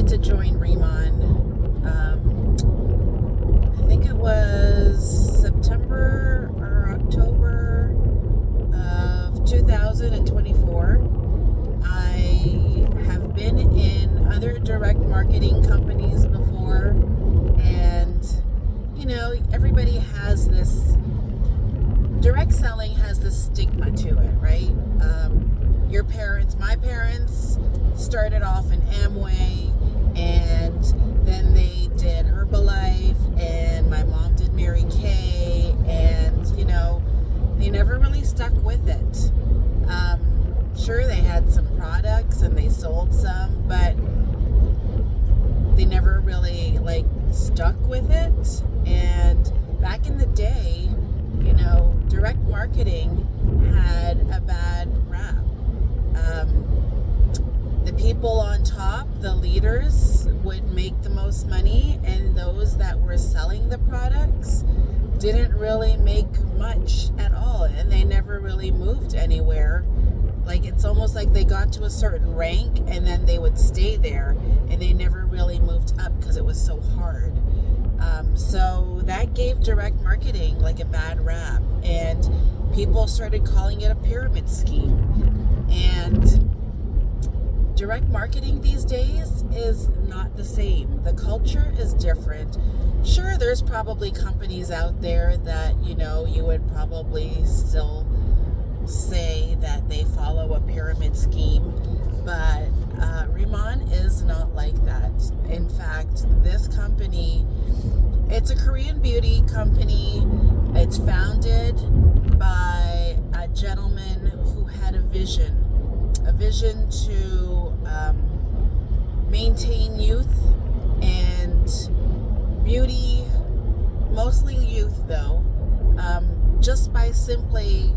decided to join Remon. I think it was September or October of 2024. I have been in other direct marketing companies before, and everybody has this direct selling has this stigma to it, right? My parents started off in Amway, and then they did Herbalife, and my mom did Mary Kay, and they never really stuck with it. Sure, they had some products and they sold some, but they never really stuck with it. And back in the day, direct marketing had a bad rap. The people on top, the leaders, would make the most money, and those that were selling the products didn't really make much at all, and they never really moved anywhere. It's almost like they got to a certain rank and then they would stay there, and they never really moved up because it was so hard. So that gave direct marketing a bad rap, and people started calling it a pyramid scheme. And direct marketing these days is not the same. The culture is different. Sure, there's probably companies out there that, you would probably still say that they follow a pyramid scheme, but Remon is not like that. In fact, this company, it's a Korean beauty company. It's founded by a gentleman who had a vision to maintain youth and beauty, mostly youth though, just by simply,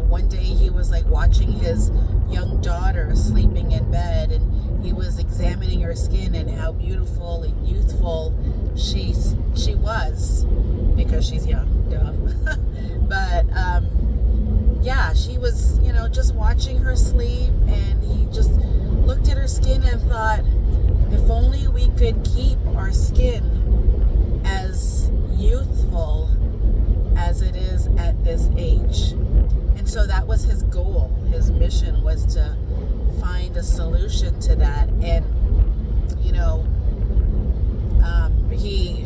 one day he was watching his young daughter sleeping in bed, and he was examining her skin and how beautiful and youthful she was, because she's young, but yeah, she was, just watching her sleep, and he just looked at her skin and thought, if only we could keep our skin as youthful as it is at this age. And so that was his goal. His mission was to find a solution to that. And he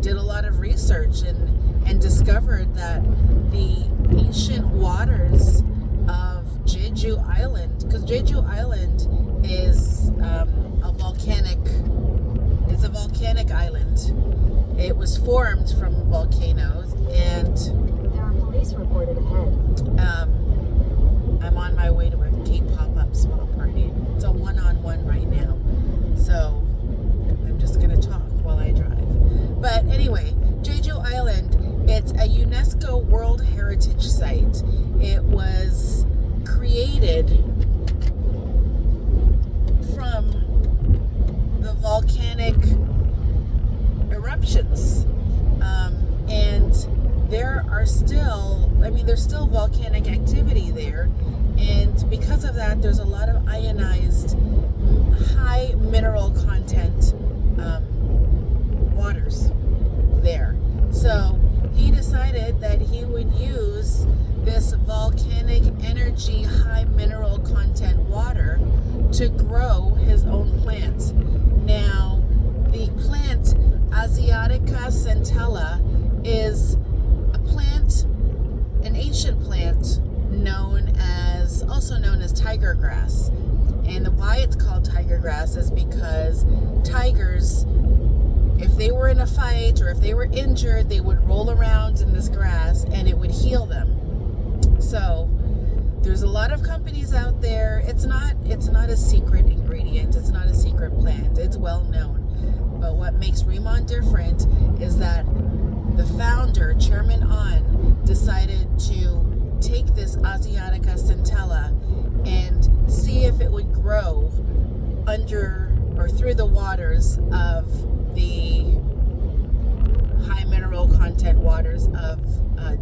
did a lot of research and discovered that the ancient waters of Jeju Island, because Jeju Island is a volcanic island. It was formed from volcanoes, and there are police reported ahead. I'm on my way to a K-pop up spa party. It's a one-on-one right now, so I'm just gonna talk while I drive. But anyway, Jeju Island, it's a UNESCO World Heritage Site. It was created from the volcanic eruptions, and there's still volcanic activity there, and because of that, there's a lot of ionized, high mineral content waters there. So he decided that he would use this volcanic energy, high mineral content water to grow his own plant. Now, the plant Asiatica centella is a plant, an ancient plant also known as tiger grass. And why it's called tiger grass is because tigers, if they were in a fight or if they were injured, they would roll around in this grass and it would heal them. So there's a lot of companies out there. It's not a secret ingredient. It's not a secret plant. It's well known. But what makes Remon different is that the founder, Chairman An, decided to take this Asiatica centella and see if it would grow under or through the waters of the high mineral content waters of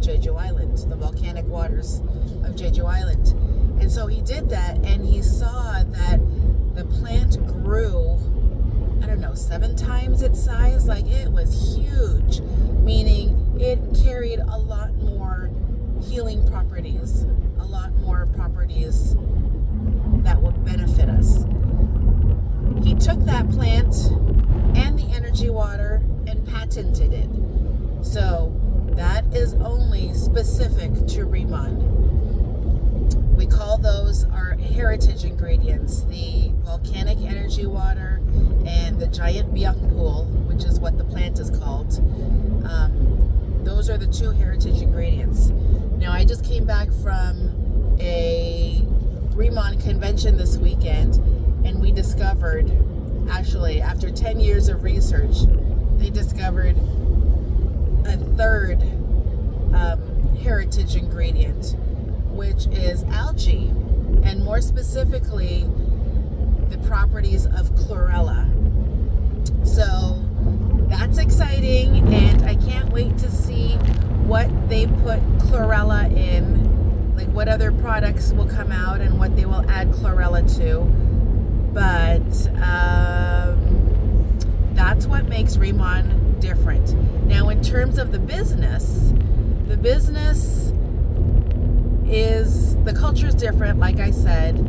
Jeju Island, the volcanic waters of Jeju Island. And so he did that, and he saw that the plant grew 7 times its size. Like, it was huge, meaning it carried a lot more healing properties, a lot more properties that would benefit us. He took that plant and the energy water and patented it. So that is only specific to Riemann. We call those our heritage ingredients, the volcanic energy water and the giant byung pool, which is what the plant is called. Those are the 2 heritage ingredients. Now, I just came back from a Riemann convention this weekend, and we discovered, actually, after 10 years of research, they discovered a 3rd heritage ingredient, which is algae, and more specifically, the properties of chlorella. So that's exciting, and I can't wait to see what they put chlorella in, like what other products will come out and what they will add chlorella to. But that's what makes Riemann different. Now, in terms of the business is, the culture is different, like I said.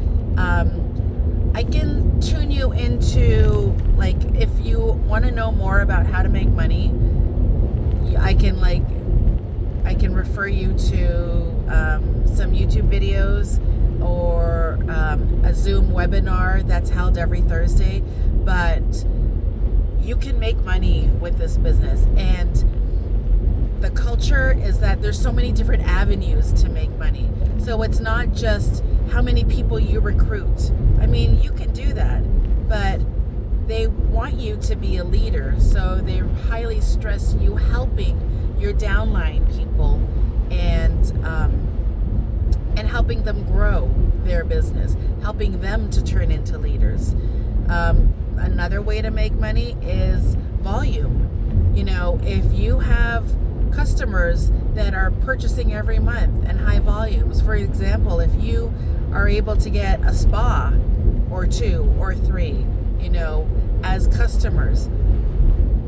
I can tune you into, like, if you want to know more about how to make money, I can refer you to some YouTube videos or a Zoom webinar that's held every Thursday. But you can make money with this business, and the culture is that there's so many different avenues to make money. So it's not just how many people you recruit. I mean, you can do that, but they want you to be a leader. So they highly stress you helping your downline people and helping them grow their business, helping them to turn into leaders. Another way to make money is volume. You know, if you have customers that are purchasing every month and high volumes, for example, if you are able to get a spa or 2 or 3, you know, as customers,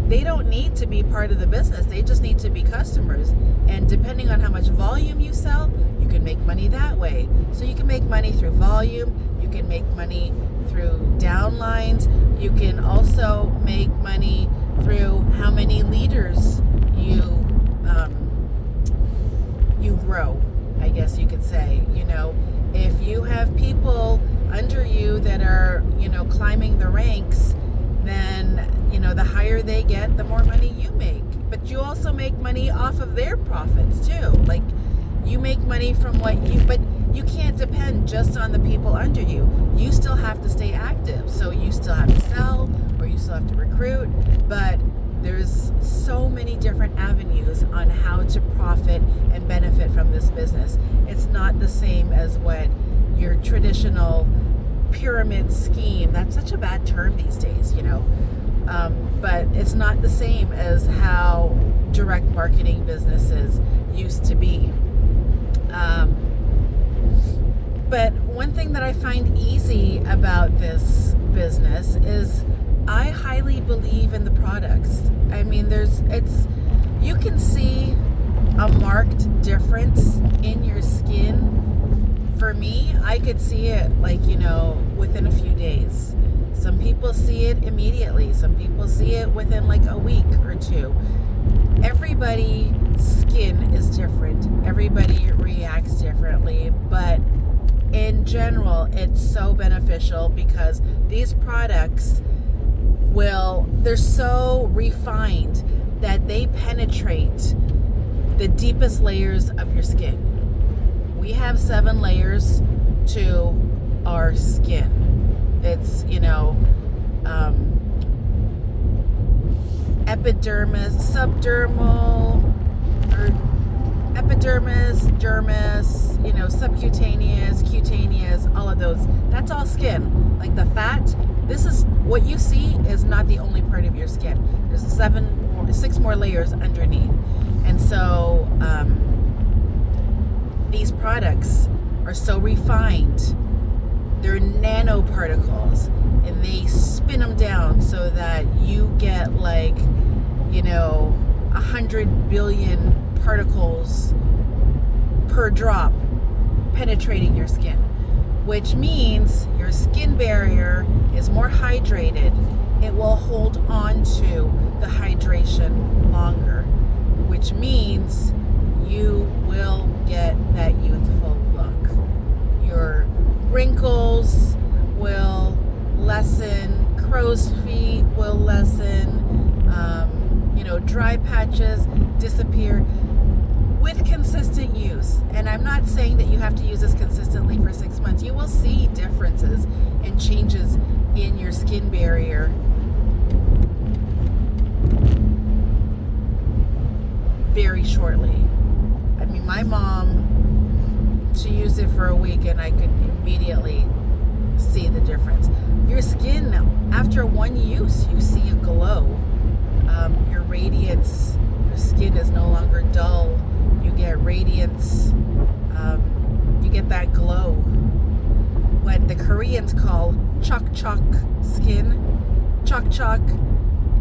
they don't need to be part of the business. They just need to be customers. And depending on how much volume you sell, you can make money that way. So you can make money through volume. You can make money through downlines. You can also make money through how many leaders you grow, I guess you could say. You know, if you have people under you that are, you know, climbing the ranks, then, you know, the higher they get, the more money you make. But you also make money off of their profits too. Like, you make money from but you can't depend just on the people under you. You still have to stay active. So you still have to sell, or you still have to recruit, but there's so many different avenues on how to profit and benefit from this business. It's not the same as what your traditional pyramid scheme, that's such a bad term these days, you know, but it's not the same as how direct marketing businesses used to be. But one thing that I find easy about this business is I highly believe in the products. I mean, you can see a marked difference in your skin. For me, I could see it, like, you know, within a few days. Some people see it immediately. Some people see it within like a week or 2. Everybody's skin is different. Everybody reacts differently, but in general, it's so beneficial because these products they're so refined that they penetrate the deepest layers of your skin. We have 7 layers to our skin. It's, you know, epidermis, subdermal, or epidermis, dermis, you know, subcutaneous, cutaneous, all of those. That's all skin. Like the fat, this is what you see is not the only part of your skin. There's 6 more layers underneath. And so these products are so refined. They're nanoparticles, and they spin them down so that you 100 billion particles per drop penetrating your skin, which means your skin barrier is more hydrated. It will hold on to the hydration longer, which means you will get that youthful look. Your wrinkles will lessen, crow's feet will lessen, dry patches disappear with consistent use. And I'm not saying that you have to use this consistently for 6 months. You will see differences and changes in your skin barrier very shortly. I mean, my mom, she used it for a week and I could immediately see the difference. Your skin, after one use, you see a glow. Your radiance, your skin is no longer dull. You get radiance. You get that glow. What the Koreans call chok chok skin. Chok chok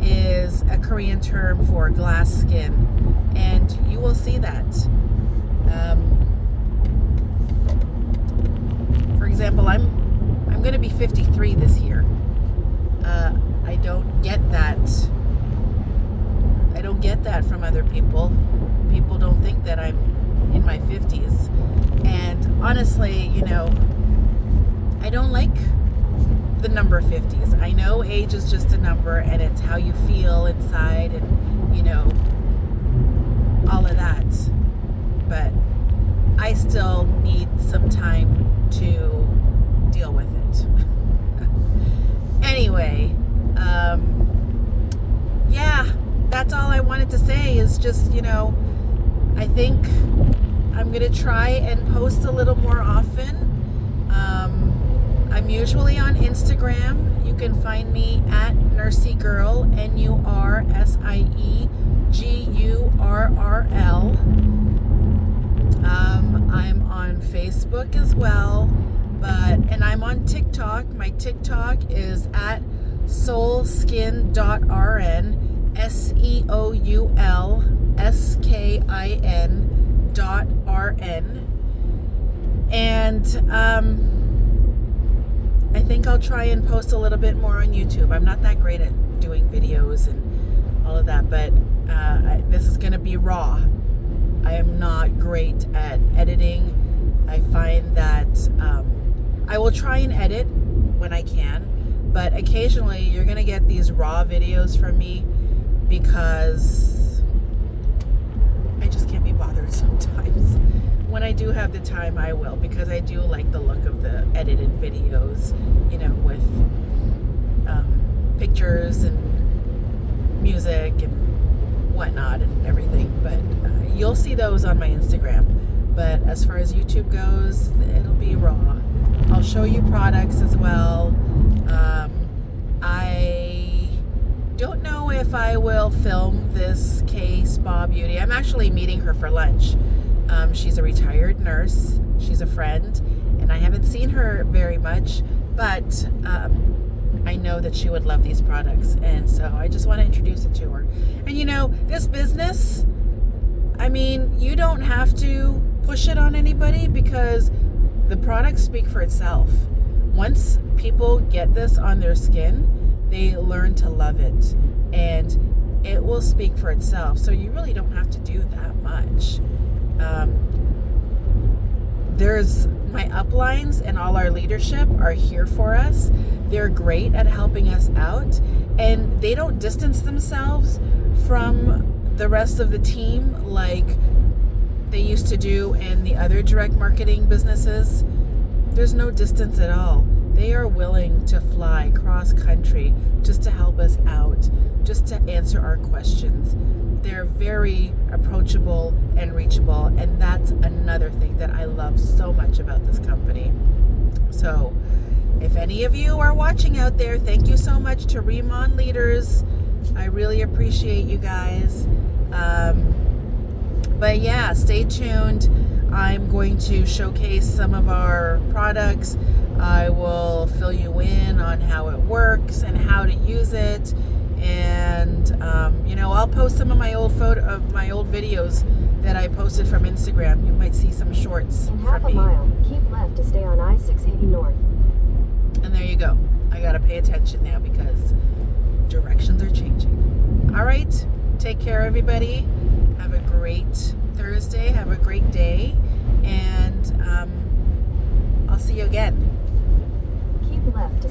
is a Korean term for glass skin, and you will see that. For example, I'm going to be 53 this year. I don't get that. I don't get that from other people. People don't think that I'm in my 50s. And honestly, I don't like the number 50s. I know age is just a number and it's how you feel inside and, all of that. But I still need some time to deal with it. Anyway, that's all I wanted to say is just, I think I'm going to try and post a little more often. I'm usually on Instagram. You can find me at NursieGurl, NursieGurrl. I'm on Facebook as well, and I'm on TikTok. My TikTok is at soulskin.rn, SEOULSKIN.RN. And I think I'll try and post a little bit more on YouTube. I'm not that great at doing videos and all of that, but this is going to be raw. I am not great at editing. I find that I will try and edit when I can, but occasionally you're going to get these raw videos from me because I just can't be bothered sometimes. When I do have the time, I will, because I do like the look of the edited videos, with pictures and music and whatnot and everything. But you'll see those on my Instagram. But as far as YouTube goes, it'll be raw. I'll show you products as well. I don't know if I will film this K Spa Beauty. I'm actually meeting her for lunch. She's a retired nurse. She's a friend, and I haven't seen her very much, but I know that she would love these products, and so I just want to introduce it to her. And this business, I mean, you don't have to push it on anybody because the products speak for itself. Once people get this on their skin, they learn to love it, and it will speak for itself. So you really don't have to do that much. There's my uplines and all our leadership are here for us. They're great at helping us out, and they don't distance themselves from the rest of the team like they used to do in the other direct marketing businesses. There's no distance at all. They are willing to fly cross country just to help us out, just to answer our questions. They're very approachable and reachable, and that's another thing that I love so much about this company. So if any of you are watching out there, thank you so much to Remon Leaders. I really appreciate you guys. But yeah, stay tuned. I'm going to showcase some of our products. I will fill you in on how it works and how to use it, and And I'll post some of my old videos that I posted from Instagram. You might see some shorts In from half a me. mile, keep left to stay on I-680 North. And there you go. I gotta pay attention now because directions are changing. All right, take care, everybody. Have a great Thursday. Have a great day, and I'll see you again. Keep left to